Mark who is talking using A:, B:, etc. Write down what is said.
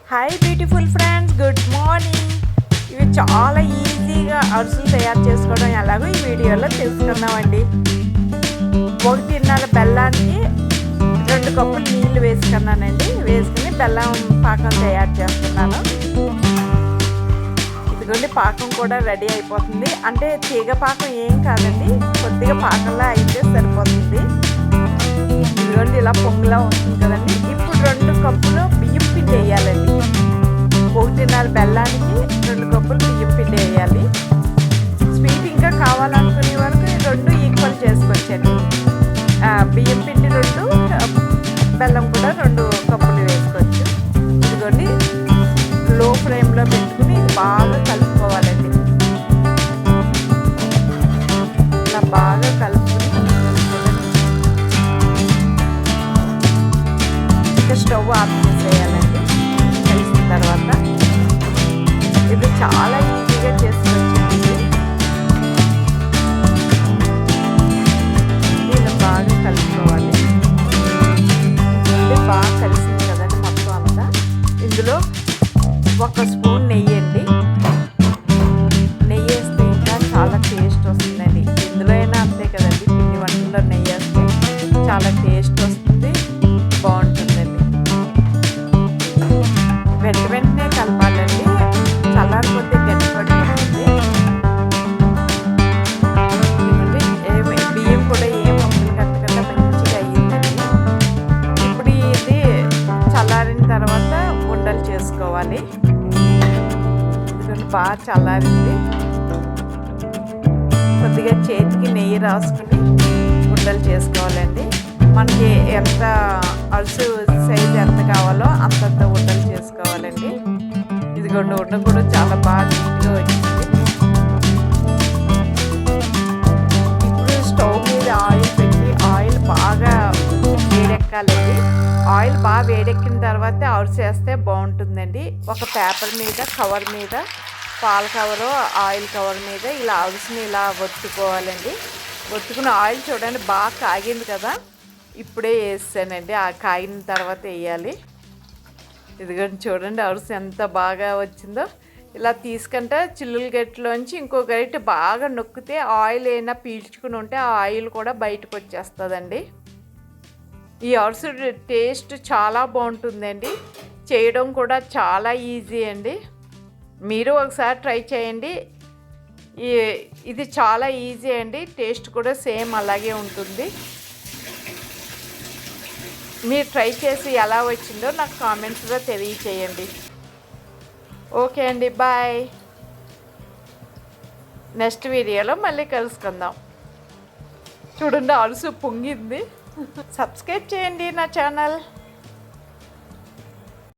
A: Hi beautiful friends, good morning. ఇవి చాలా ఈజీగా అరిసెలు తయారు చేసుకోవడం ఎలాగో ఈ వీడియోలో తెలుసుకుందామండి. 1.5 బెల్లానికి 2 కప్పులు నీళ్లు వేసుకున్నానండి. వేసుకుని బెల్లం పాకం తయారు చేస్తున్నాను. ఇదిగోండి పాకం కూడా రెడీ అయిపోతుంది. అంటే తీగ పాకం ఏం కాదండి, కొద్దిగా పాకంలా అయితే సరిపోతుంది. ఇదిగోండి ఇలా పొంగులా వస్తుంది కదండి. ఇప్పుడు 2 కప్పులు బియ్యం పిండి వేయాలండి. 1.5 బెల్లానికి 2 కప్పులు బియ్యం పిండి వేయాలి. స్వీట్ ఇంకా కావాలనుకునే వరకు 2 ఈక్వల్ చేసుకోవచ్చండి. బియ్యం పిండి 2, బెల్లం కూడా 2 కప్పులు వేసుకోవచ్చు. ఇదిగోండి లో ఫ్లేమ్లో పెట్టుకుని బాగా కలుపుకోవాలండి. ఇలా బాగా కలుపుకుని స్టవ్ ఆఫ్ చేసేయాలండి. కలిసిన తర్వాత ఇది చాలా ఈజీగా చేసుకోవచ్చు. దీన్ని బాగా కలుపుకోవాలి. ఇది బాగా కలిసింది కదండి మొత్తం అంతా. ఇందులో 1 స్పూన్ నెయ్యి అండి. నెయ్యి వేస్తే ఇంకా చాలా టేస్ట్ వస్తుందండి. ఇందులో అయినా అంతే కదండి, పిండి వంటల్లో నెయ్యి వేస్తే చాలా టేస్ట్ వస్తుంది, బాగుంటుందండి. వెంటనే కలపాలండి, చల్లారిపోతే గట్టిపడిపోతుంది. బియ్యం కూడా ఏ మొక్కలు కట్టకుండా మంచిగా అయ్యిందండి. ఇప్పుడు ఇది చల్లారిన తర్వాత ఉండలు చేసుకోవాలి. ఇది బాగా చల్లారింది. కొద్దిగా చేతికి నెయ్యి రాసుకుని ఉండలు చేసుకోవాలండి. మనకి ఎంత అరుసు సైజు ఎంత కావాలో అంతంత ఉండలు చేసుకోవాలండి. ఇదిగోండి ఉండ కూడా చాలా బాగా నీట్గా వచ్చింది. ఇప్పుడు స్టవ్ మీద ఆయిల్ పెట్టి ఆయిల్ బాగా వేడెక్కాలండి. ఆయిల్ బాగా వేడెక్కిన తర్వాత అరుసు వేస్తే బాగుంటుందండి. ఒక పేపర్ మీద, కవర్ మీద, పాల కవరు, ఆయిల్ కవర్ మీద ఇలా అరుసుని ఇలా ఒత్తుకోవాలండి. ఒత్తుకున్న ఆయిల్ చూడండి బాగా కాగింది కదా, ఇప్పుడే వేసానండి. ఆ కాగిన తర్వాత వేయాలి. ఇదిగోండి చూడండి అరుసు ఎంత బాగా వచ్చిందో. ఇలా తీసుకుంటే చిల్లుల గట్టిలోంచి ఇంకో గరిటె బాగా నొక్కితే ఆయిల్ ఏమైనా పీల్చుకుని ఉంటే ఆ ఆయిల్ కూడా బయటకు వచ్చేస్తుందండి. ఈ అరుసు టేస్ట్ చాలా బాగుంటుందండి. చేయడం కూడా చాలా ఈజీ అండి. మీరు ఒకసారి ట్రై చేయండి. ఇది చాలా ఈజీ అండి. టేస్ట్ కూడా సేమ్ అలాగే ఉంటుంది. మీరు ట్రై చేసి ఎలా వచ్చిందో నాకు కామెంట్స్లో తెలియచేయండి. ఓకే అండి, బాయ్. నెక్స్ట్ వీడియోలో మళ్ళీ కలుసుకుందాం. చూడండి అరుసు పొంగింది. సబ్స్క్రైబ్ చేయండి నా ఛానల్.